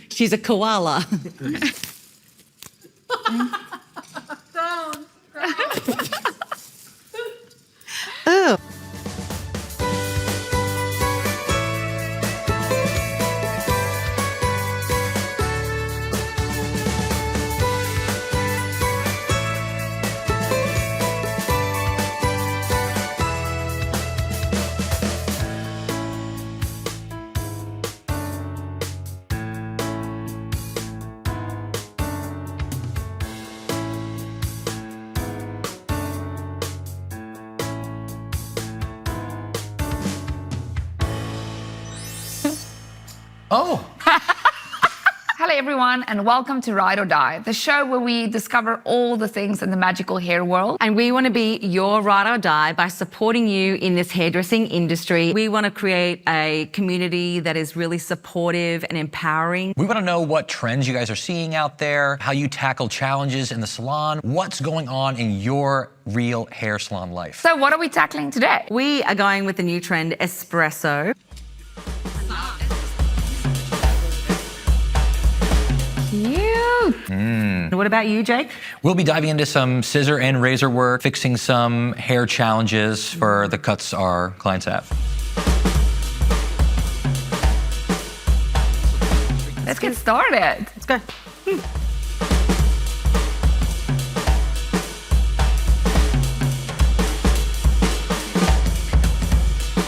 She's a koala. Don't. Oh. Oh. Hello everyone and welcome to Ride or Die, the show where we discover all the things in the magical hair world. And we want to be your ride or die by supporting you in this hairdressing industry. We want to create a community that is really supportive and empowering. We want to know what trends you guys are seeing out there, how you tackle challenges in the salon, what's going on in your real hair salon life. So what are we tackling today? We are going with the new trend, espresso. Cute. What about you, Jake? We'll be diving into some scissor and razor work, fixing some hair challenges for the cuts our clients have. Let's get started. Let's go.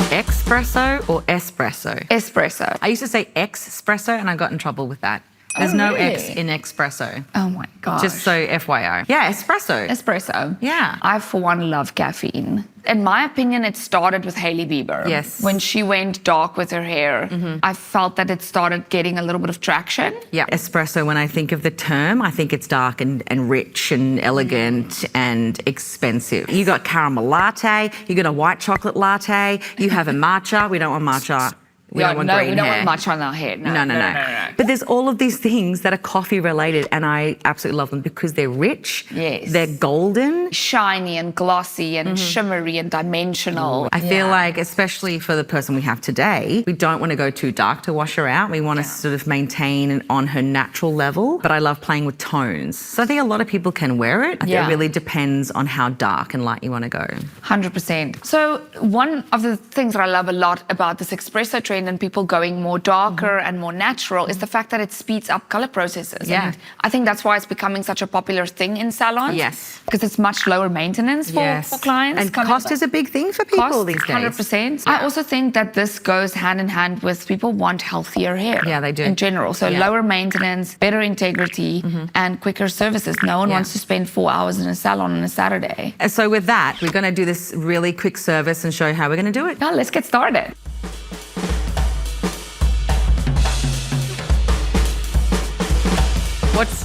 Espresso or espresso? Espresso. I used to say espresso and I got in trouble with that. There's no really? X in espresso. Oh my gosh. Just so FYI. Yeah, espresso. Espresso. Yeah. I, for one, love caffeine. In my opinion, it started with Hailey Bieber. Yes. When she went dark with her hair, I felt that it started getting a little bit of traction. Yeah, espresso, when I think of the term, I think it's dark and rich and elegant and expensive. You got caramel latte, you got a white chocolate latte, you have a matcha. We don't want matcha. We don't want green we don't hair. want much on our hair. No. But there's all of these things that are coffee related and I absolutely love them because they're rich, Yes. they're golden. Shiny and glossy and shimmery and dimensional. I feel like, especially for the person we have today, we don't want to go too dark to wash her out. We want to sort of maintain on her natural level, but I love playing with tones. So I think a lot of people can wear it. I think it really depends on how dark and light you want to go. 100%. So one of the things that I love a lot about this espresso trend and people going more darker and more natural is the fact that it speeds up color processes. Yeah. And I think that's why it's becoming such a popular thing in salons. Yes. Because it's much lower maintenance for clients. And cost is a big thing for people these days. 100%. I also think that this goes hand in hand with people want healthier hair. Yeah, they do. In general. So lower maintenance, better integrity, and quicker services. No one wants to spend 4 hours in a salon on a Saturday. So with that, we're going to do this really quick service and show you how we're going to do it. Now let's get started.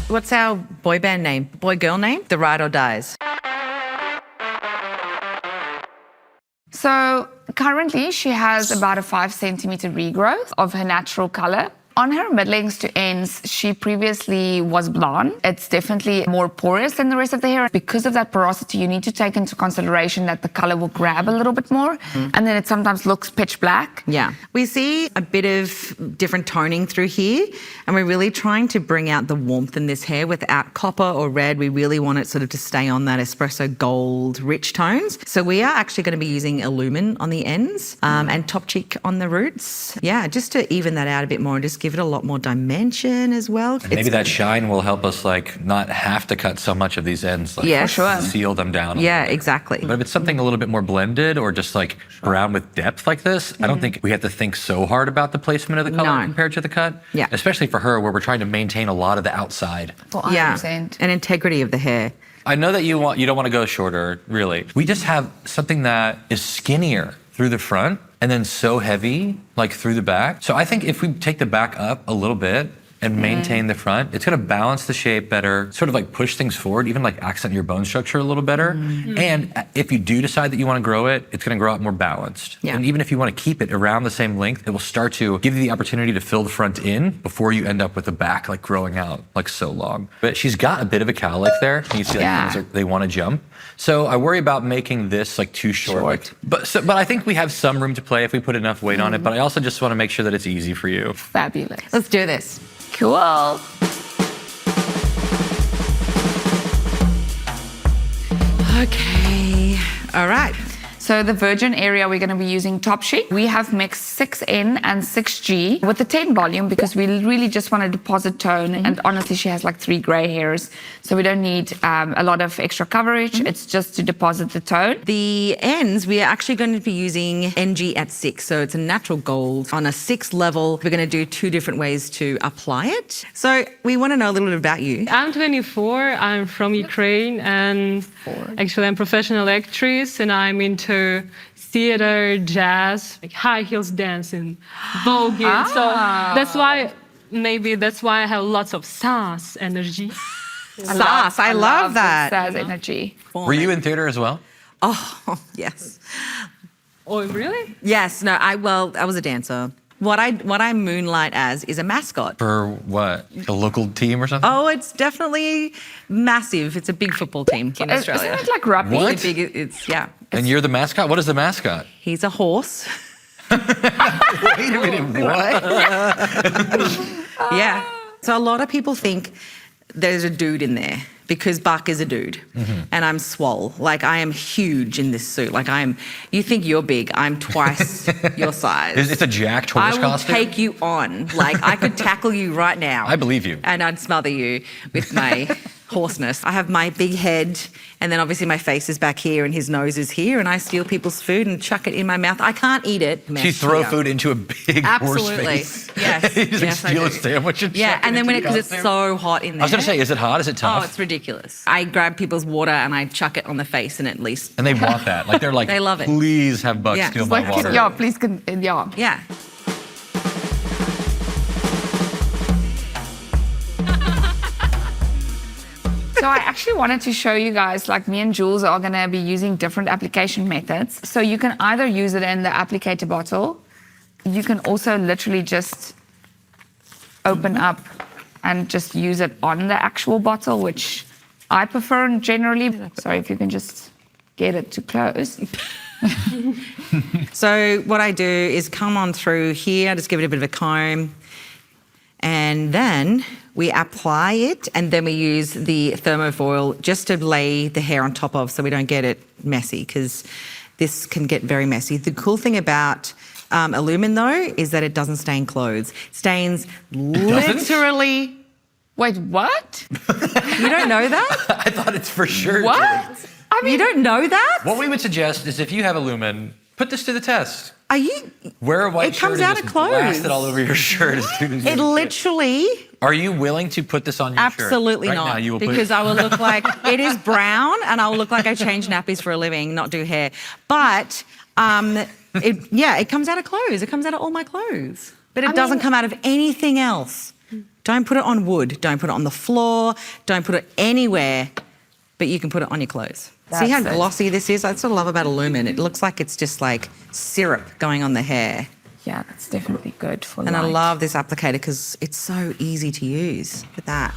What's our boy band name? Boy girl name? The Ride or Dies. So currently she has about a 5 centimeter regrowth of her natural color. On her mid-lengths to ends, she previously was blonde. It's definitely more porous than the rest of the hair. Because of that porosity, you need to take into consideration that the color will grab a little bit more, and then it sometimes looks pitch black. Yeah. We see a bit of different toning through here, and we're really trying to bring out the warmth in this hair without copper or red. We really want it sort of to stay on that espresso gold rich tones. So we are actually going to be using Elumen on the ends and Topchic on the roots. Yeah, just to even that out a bit more and just give it a lot more dimension as well. And maybe that shine will help us like not have to cut so much of these ends. Like, for sure. Seal them down. Yeah, exactly. But if it's something a little bit more blended or just like brown with depth like this, I don't think we have to think so hard about the placement of the color compared to the cut. Yeah. Especially for her where we're trying to maintain a lot of the outside. 100%. Yeah, and integrity of the hair. I know that you don't want to go shorter, really. We just have something that is skinnier through the front and then so heavy like through the back. So I think if we take the back up a little bit and maintain the front. It's gonna balance the shape better, sort of like push things forward, even like accent your bone structure a little better. And if you do decide that you wanna grow it, it's gonna grow out more balanced. Yeah. And even if you wanna keep it around the same length, it will start to give you the opportunity to fill the front in before you end up with the back like growing out like so long. But she's got a bit of a cowlick there. You see like things like they wanna jump. So I worry about making this like too short. Like, but I think we have some room to play if we put enough weight on it, but I also just wanna make sure that it's easy for you. Fabulous. Let's do this. Cool. Okay. All right. So the virgin area, we're going to be using Topchic. We have mixed 6N and 6G with the 10 volume because we really just want to deposit tone. And honestly, she has like 3 gray hairs. So we don't need a lot of extra coverage. It's just to deposit the tone. The ends, we are actually going to be using NG at 6. So it's a natural gold. On a 6 level, we're going to do 2 different ways to apply it. So we want to know a little bit about you. I'm 24, I'm from Ukraine, and actually I'm a professional actress, and I'm into theater, jazz, like high heels dancing, voguing. So that's why I have lots of sass energy. Sass, I love that. Sass energy. Were you in theater as well? Oh, yes. Oh, really? Yes, no, I was a dancer. What I moonlight as is a mascot. For what? A local team or something? Oh, it's definitely massive. It's a big football team in Australia. Isn't it like rugby? What? Yeah. And you're the mascot? What is the mascot? He's a horse. Wait a minute, what? Yeah. So a lot of people think there's a dude in there because Buck is a dude and I'm swole. Like I am huge in this suit. Like you think you're big, I'm twice your size. It's a jacked horse I will costume? take you on. Like I could tackle you right now. I believe you. And I'd smother you with my hoarseness. I have my big head and then obviously my face is back here and his nose is here and I steal people's food and chuck it in my mouth. I can't eat it. You throw food into a big horse Absolutely. face. Yes. You just Yes, I steal a do. sandwich and Yeah, chuck it and then into because your it's costume? so hot in there. I was going to say, is it hot? Is it tough? Oh, it's ridiculous. I grab people's water and I chuck it on the face and at least. And they want that. Like they're like, They love it. please have Buck Yeah. steal It's my Like, water. yeah, please, yeah. Yeah. So I actually wanted to show you guys, like me and Jools are going to be using different application methods. So you can either use it in the applicator bottle. You can also literally just open up and just use it on the actual bottle, which I prefer generally. Sorry, if you can just get it to close. So what I do is come on through here, just give it a bit of a comb, and then we apply it, and then we use the thermofoil just to lay the hair on top of so we don't get it messy, because this can get very messy. The cool thing about Elumen, though, is that it doesn't stain clothes. It stains literally... Wait, what? You don't know that? I thought it's for sure. What? true. I mean, You don't know that? What we would suggest is if you have Elumen, put this to the test. Are you... Wear a white It shirt comes and out just of clothes. blast it all over your shirt as soon as you It literally... Are you willing to put this on your shirt? Absolutely Right not, now, you will because I will look like it is brown, and I will look like I change nappies for a living, not do hair. But it comes out of clothes. It comes out of all my clothes, but it doesn't come out of anything else. Don't put it on wood. Don't put it on the floor. Don't put it anywhere. But you can put it on your clothes. See how That's it. glossy this is? That's what I love about Elumen. It looks like it's just like syrup going on the hair. yeah, that's definitely good for And I light. love this applicator because it's so easy to use. Look at that.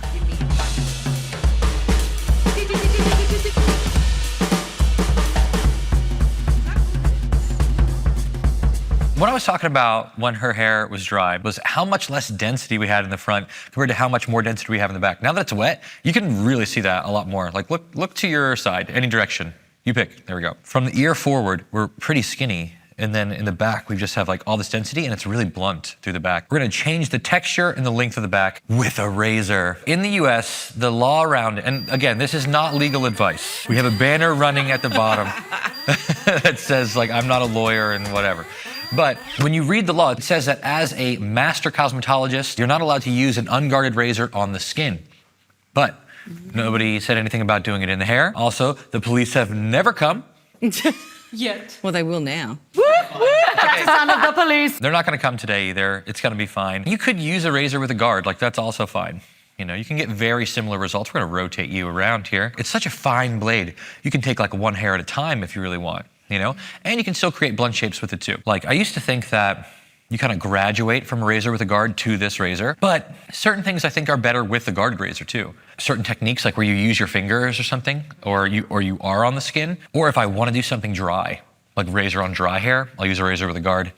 What I was talking about when her hair was dry was how much less density we had in the front compared to how much more density we have in the back. Now that it's wet, you can really see that a lot more. Like look to your side, any direction. You pick, there we go. From the ear forward, we're pretty skinny. And then in the back, we just have like all this density and it's really blunt through the back. We're gonna change the texture and the length of the back with a razor. In the US, the law around it, and again, this is not legal advice. We have a banner running at the bottom that says like, I'm not a lawyer and whatever. But when you read the law, it says that as a master cosmetologist, you're not allowed to use an unguarded razor on the skin. But nobody said anything about doing it in the hair. Also, the police have never come. Yet. Well, they will now. That's the sound of the police. They're not going to come today either. It's going to be fine. You could use a razor with a guard. Like, that's also fine. You know, you can get very similar results. We're going to rotate you around here. It's such a fine blade. You can take like one hair at a time if you really want, you know? And you can still create blunt shapes with it too. Like, I used to think that you kind of graduate from a razor with a guard to this razor, but certain things I think are better with the guarded razor too. Certain techniques, like where you use your fingers or something, or you are on the skin, or if I want to do something dry, like razor on dry hair, I'll use a razor with a guard.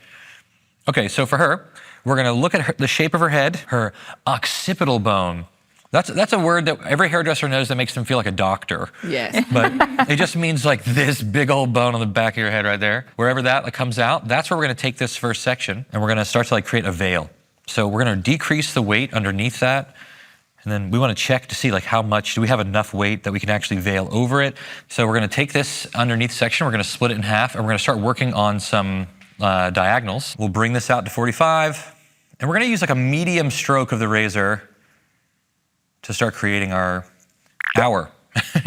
Okay, so for her, we're gonna look at the shape of her head, her occipital bone. That's a word that every hairdresser knows that makes them feel like a doctor. Yes. But it just means like this big old bone on the back of your head right there. Wherever that like comes out, that's where we're gonna take this first section and we're gonna start to like create a veil. So we're gonna decrease the weight underneath that. And then we wanna check to see like how much, do we have enough weight that we can actually veil over it? So we're gonna take this underneath section, we're gonna split it in half, and we're gonna start working on some diagonals. We'll bring this out to 45, and we're gonna use like a medium stroke of the razor to start creating our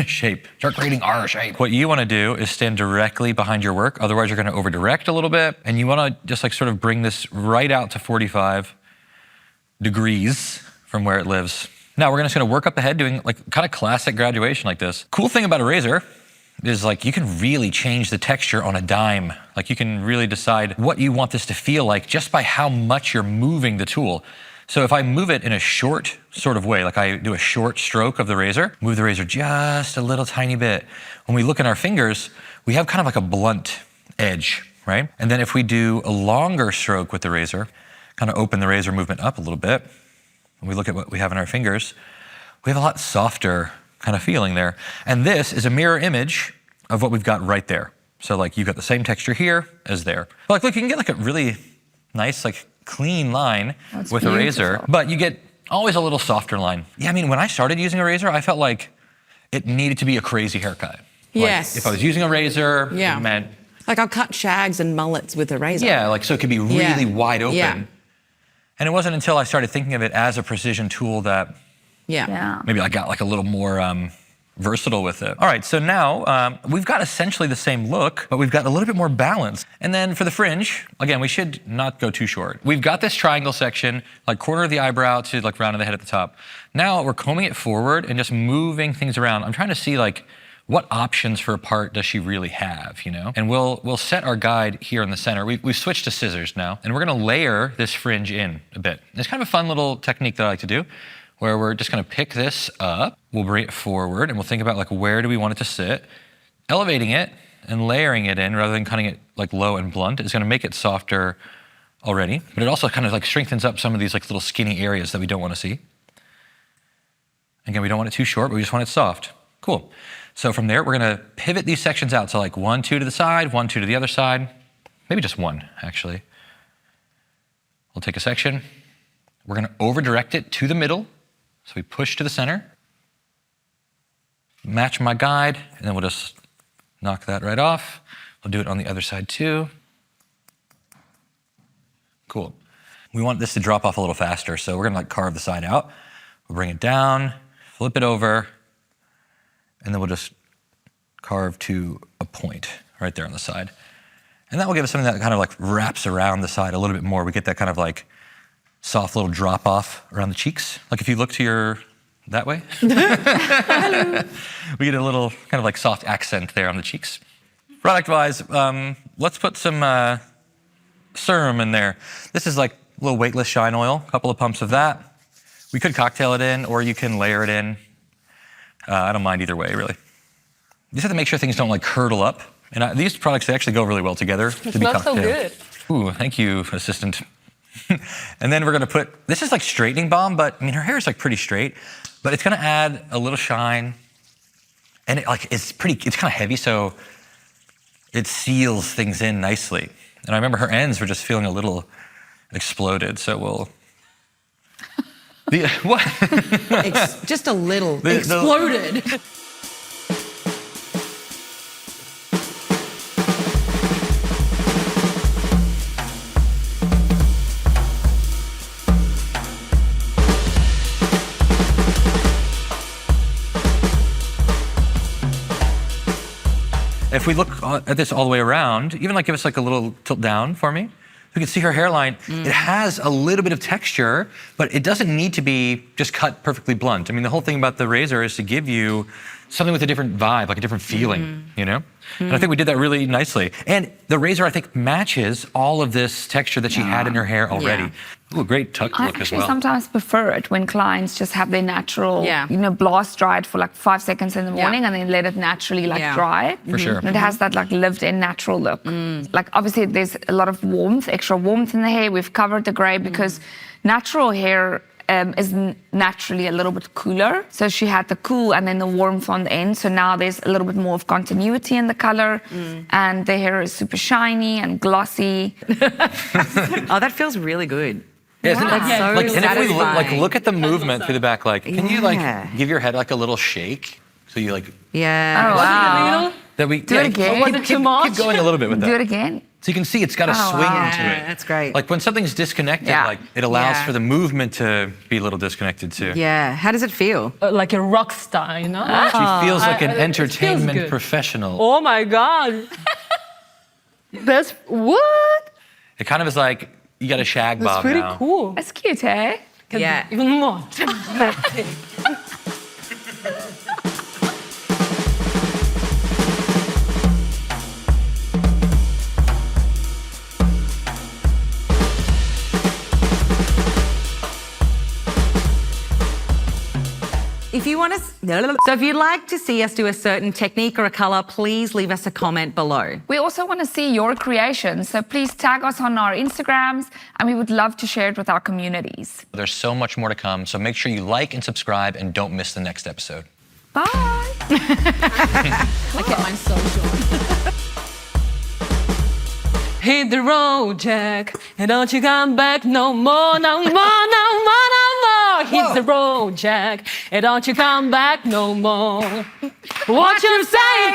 shape. Start creating our shape. What you wanna do is stand directly behind your work, otherwise you're gonna over-direct a little bit, and you wanna just like sort of bring this right out to 45 degrees from where it lives. Now we're just gonna work up the head doing like kind of classic graduation like this. Cool thing about a razor is like you can really change the texture on a dime. Like you can really decide what you want this to feel like just by how much you're moving the tool. So if I move it in a short sort of way, like I do a short stroke of the razor, move the razor just a little tiny bit. When we look in our fingers, we have kind of like a blunt edge, right? And then if we do a longer stroke with the razor, kind of open the razor movement up a little bit, and we look at what we have in our fingers, we have a lot softer kind of feeling there. And this is a mirror image of what we've got right there. So like you've got the same texture here as there. But like look, you can get like a really nice, like clean line with a razor, but you get always a little softer line. Yeah, I mean, when I started using a razor, I felt like it needed to be a crazy haircut. Yes. Like if I was using a razor, it meant... Like I'll cut shags and mullets with a razor. Yeah, like so it could be really wide open. Yeah. And it wasn't until I started thinking of it as a precision tool that maybe I got like a little more versatile with it. All right, so now we've got essentially the same look, but we've got a little bit more balance. And then for the fringe, again, we should not go too short. We've got this triangle section, like corner of the eyebrow to like round of the head at the top. Now we're combing it forward and just moving things around. I'm trying to see like what options for a part does she really have, you know? And we'll set our guide here in the center. We've switched to scissors now, and we're gonna layer this fringe in a bit. It's kind of a fun little technique that I like to do, where we're just gonna pick this up, we'll bring it forward, and we'll think about like where do we want it to sit. Elevating it and layering it in rather than cutting it like low and blunt is gonna make it softer already, but it also kind of like strengthens up some of these like little skinny areas that we don't wanna see. Again, we don't want it too short, but we just want it soft. Cool. So from there, we're gonna pivot these sections out. So like 1, 2 to the side, 1, 2 to the other side, maybe just one actually. We'll take a section, we're gonna over direct it to the middle. So we push to the center, match my guide, and then we'll just knock that right off. We'll do it on the other side too. Cool. We want this to drop off a little faster, so we're gonna like carve the side out. We'll bring it down, flip it over, and then we'll just carve to a point right there on the side. And that will give us something that kind of like wraps around the side a little bit more. We get that kind of like soft little drop off around the cheeks. Like if you look to your, that way. We get a little kind of like soft accent there on the cheeks. Product wise, let's put some serum in there. This is like a little Weightless shine oil, a couple of pumps of that. We could cocktail it in, or you can layer it in. I don't mind either way, really. You just have to make sure things don't like curdle up. And these products, they actually go really well together. It smells so good. Ooh, thank you, assistant. And then we're gonna put, this is like straightening balm, but I mean, her hair is like pretty straight, but it's gonna add a little shine. And it's kind of heavy, so it seals things in nicely. And I remember her ends were just feeling a little exploded, so we'll, what? Just a little exploded. If we look at this all the way around, even like give us like a little tilt down for me. You can see her hairline. It has a little bit of texture, but it doesn't need to be just cut perfectly blunt. I mean, the whole thing about the razor is to give you something with a different vibe, like a different feeling, you know? And I think we did that really nicely. And the razor, I think, matches all of this texture that she had in her hair already. Ooh, great tuck I look as actually well. sometimes prefer it when clients just have their natural, Yeah. you know, blast dry it for like 5 seconds in the morning and then let it naturally like dry. For sure. And it has that like lived-in natural look. Like obviously there's a lot of warmth, extra warmth in the hair. We've covered the gray because natural hair is naturally a little bit cooler. So she had the cool and then the warmth on the end. So now there's a little bit more of continuity in the color. And the hair is super shiny and glossy. Oh, that feels really good. Yeah, isn't it? That's so Like, and if we look, satisfying. look at the movement through the back, like, can you like Yeah. give your head like a little shake? So you like, Yeah. Oh, wow. that we, Do it again. Was it too much? keep going a little bit with Do that. it again. So you can see it's got a swing wow. to it. That's great. Like when something's disconnected, Yeah. like it allows Yeah. for the movement to be a little disconnected too. Yeah. How does it feel? Like a rock star, you know? She feels like an it feels entertainment good. professional. Oh my God. That's what? It kind of is like you got a shag That's bob pretty now. cool. That's cute, eh? Can Yeah. do Even more. If you want to, so if you'd like to see us do a certain technique or a color, please leave us a comment below. We also want to see your creations, so please tag us on our Instagrams and we would love to share it with our communities. There's so much more to come, so make sure you like and subscribe and don't miss the next episode. Bye. I kept mine so short. Hit the road, Jack, and don't you come back no more, no more, no more, no more. Hit the road, Jack, and don't you come back no more. What you say?